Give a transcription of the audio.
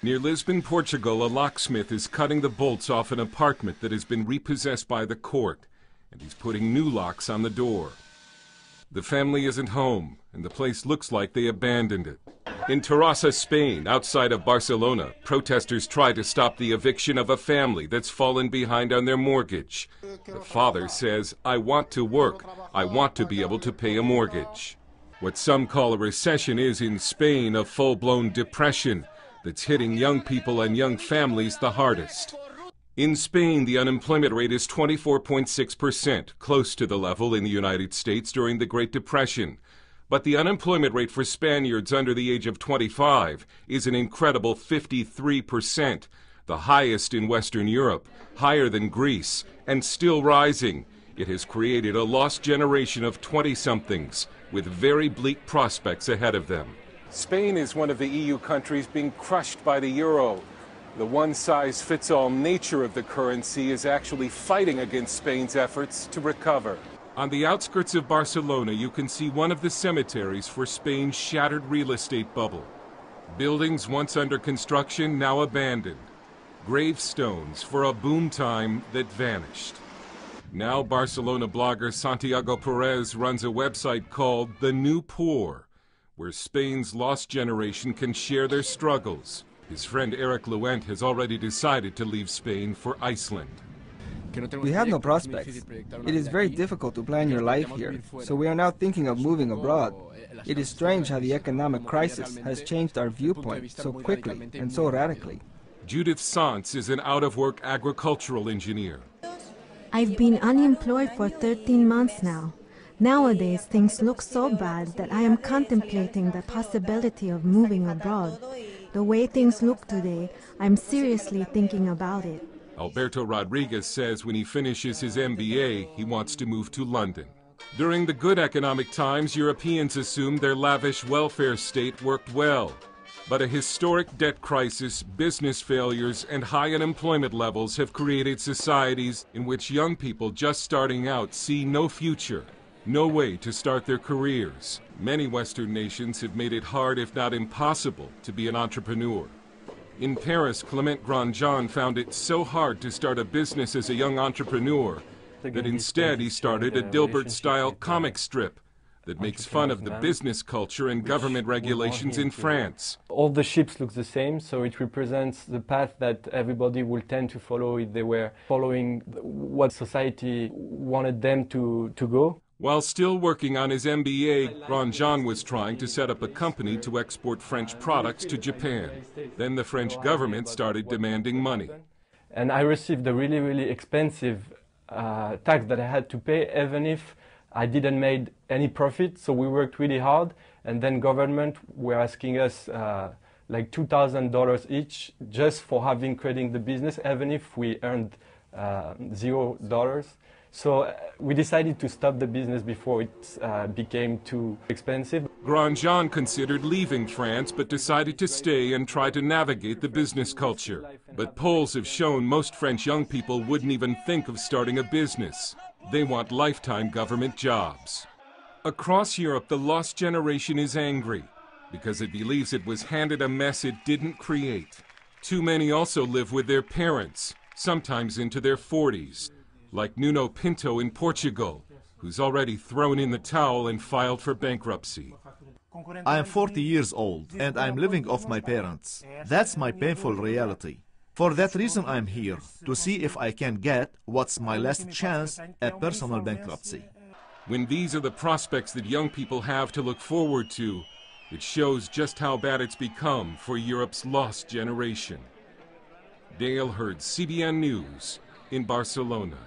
Near Lisbon, Portugal, a locksmith is cutting the bolts off an apartment that has been repossessed by the court, and he's putting new locks on the door. The family isn't home, and the place looks like they abandoned it. In Terrassa, Spain, outside of Barcelona, protesters try to stop the eviction of a family that's fallen behind on their mortgage. The father says, "I want to work. I want to be able to pay a mortgage." What some call a recession is in Spain a full-blown depression that's hitting young people and young families the hardest. In Spain, the unemployment rate is 24.6%, close to the level in the United States during the Great Depression. But the unemployment rate for Spaniards under the age of 25 is an incredible 53%, the highest in Western Europe, higher than Greece, and still rising. It has created a lost generation of 20-somethings with very bleak prospects ahead of them. Spain is one of the EU countries being crushed by the euro. The one-size-fits-all nature of the currency is actually fighting against Spain's efforts to recover. On the outskirts of Barcelona, you can see one of the cemeteries for Spain's shattered real estate bubble. Buildings once under construction, now abandoned. Gravestones for a boom time that vanished. Now Barcelona blogger Santiago Perez runs a website called The New Poor, where Spain's lost generation can share their struggles. His friend Eric Luent has already decided to leave Spain for Iceland. We have no prospects. It is very difficult to plan your life here, so we are now thinking of moving abroad. It is strange how the economic crisis has changed our viewpoint so quickly and so radically. Judith Sants is an out-of-work agricultural engineer. I've been unemployed for 13 months now. Nowadays, things look so bad that I am contemplating the possibility of moving abroad. The way things look today, I'm seriously thinking about it. Alberto Rodriguez says when he finishes his MBA, he wants to move to London. During the good economic times, Europeans assumed their lavish welfare state worked well. But a historic debt crisis, business failures, and high unemployment levels have created societies in which young people just starting out see no future. No way to start their careers. Many Western nations have made it hard, if not impossible, to be an entrepreneur. In Paris, Clement Grandjean found it so hard to start a business as a young entrepreneur that instead he started a Dilbert-style comic strip that makes fun of the business culture and government regulations in France. All the ships look the same, so it represents the path that everybody will tend to follow if they were following what society wanted them to go. While still working on his MBA, Grandjean was trying to set up a company to export French products to Japan. Then the French government started demanding money. And I received a really, really expensive tax that I had to pay, even if I didn't make any profit. So we worked really hard, and then government were asking us like $2,000 each just for having creating the business, even if we earned $0. So we decided to stop the business before it became too expensive. Grandjean considered leaving France, but decided to stay and try to navigate the business culture. But polls have shown most French young people wouldn't even think of starting a business. They want lifetime government jobs. Across Europe, the lost generation is angry because it believes it was handed a mess it didn't create. Too many also live with their parents, sometimes into their 40s. Like Nuno Pinto in Portugal, who's already thrown in the towel and filed for bankruptcy. I am 40 years old and I'm living off my parents. That's my painful reality. For that reason I'm here, to see if I can get what's my last chance at personal bankruptcy. When these are the prospects that young people have to look forward to, it shows just how bad it's become for Europe's lost generation. Dale Hurd, CBN News in Barcelona.